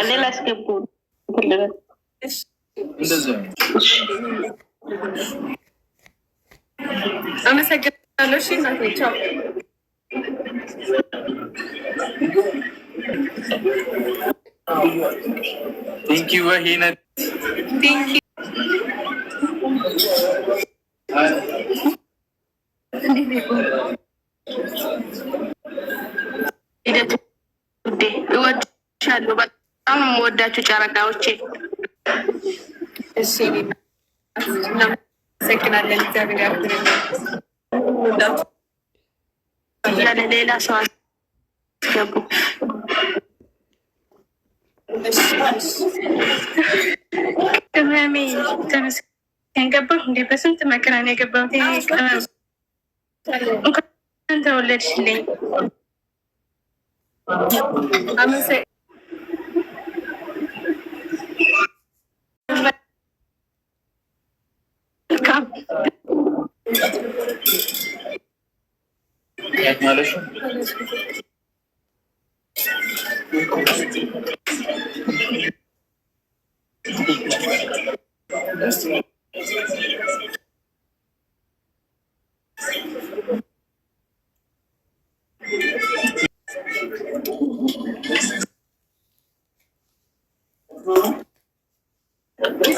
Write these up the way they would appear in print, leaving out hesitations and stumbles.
ሌላ አስገቡ። አመሰግናለሁ። እሺ እናቴ ቻው። ቴንኪው በሂነት ቴንኪው ሂደት ውዴ እወድሻለሁ። በጣም የምወዳችሁ ጨረቃዎቼ። እሺ እናመሰግናለን። እግዚአብሔር ያክብርልን። ያለ ሌላ ሰው አስገቡ። ቅመሜ ተመስገን ገባሁ እንዴ! በስንት መከራ ነው የገባሁት። ቅመም እንኳን ተወለድሽልኝ።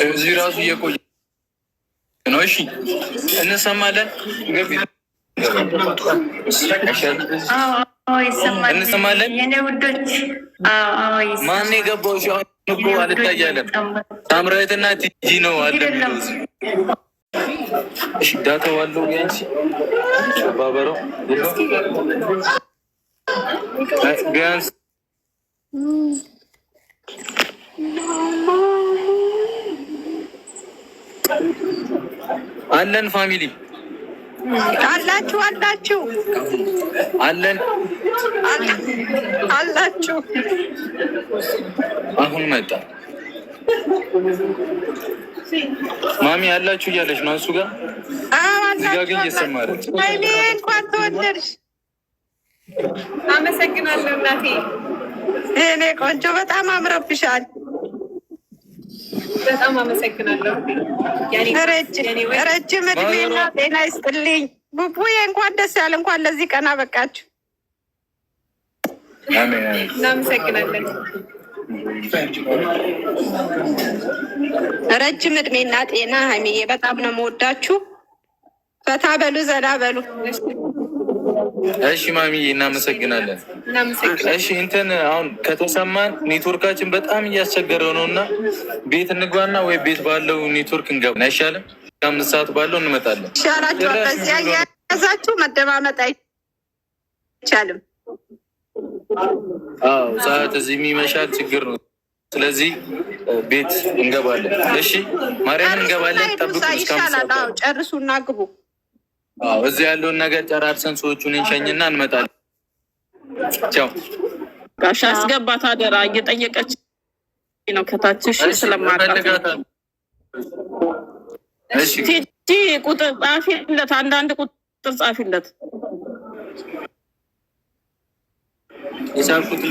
እዚህ ራሱ እየቆየ ነው። እሺ እንሰማለን። እንሰማለን። የኔ ውዶች ማን የገባው? ሲሆን እኮ አልታያለም። ሳምራዊትና ቲጂ ነው አለ። እሺ ዳታው አለው ቢያንስ ባበረው ቢያንስ አለን። ፋሚሊ አላችሁ አለን አላችሁ። አሁን መጣ ማሚ አላችሁ እያለች ነው እሱ ጋር። እዚህ ጋር ግን እየሰማ አይደል? እኔ እንኳን ተወለድሽ። አመሰግናለሁ እናቴ። እኔ ቆንጆ በጣም አምረብሻል። በጣም አመሰግናለሁ። ረጅም እድሜና ጤና ይስጥልኝ። ቡቡዬ እንኳን ደስ ያለ፣ እንኳን ለዚህ ቀን አበቃችሁ። እናመሰግናለን። ረጅም እድሜና ጤና ሀይሚዬ፣ በጣም ነው የምወዳችሁ። ፈታ በሉ፣ ዘና በሉ። እሺ ማሚዬ እናመሰግናለን። እሺ እንትን አሁን ከተሰማን ኔትወርካችን በጣም እያስቸገረው ነው እና ቤት እንግባና ወይ ቤት ባለው ኔትወርክ እንገባ አይሻልም? ከአምስት ሰዓት ባለው እንመጣለን። ይሻላችኋል። በዚያ እያያዛችሁ መደማመጥ አይቻልም። አዎ ሰዓት እዚህ የሚመሻል ችግር ነው። ስለዚህ ቤት እንገባለን። እሺ ማርያም እንገባለን። ጠብቁ። ይሻላል። አዎ ጨርሱና ግቡ። እዚህ ያለውን ነገር ጨራርሰን ሰዎቹን እንሸኝና እንመጣለን። ቻው። ጋሽ አስገባት አደራ፣ እየጠየቀች ነው ከታችሽ ስለማታውቃት። እሺ ቁጥር ጻፊለት፣ አንዳንድ ቁጥር ጻፊለት። የሳልኩት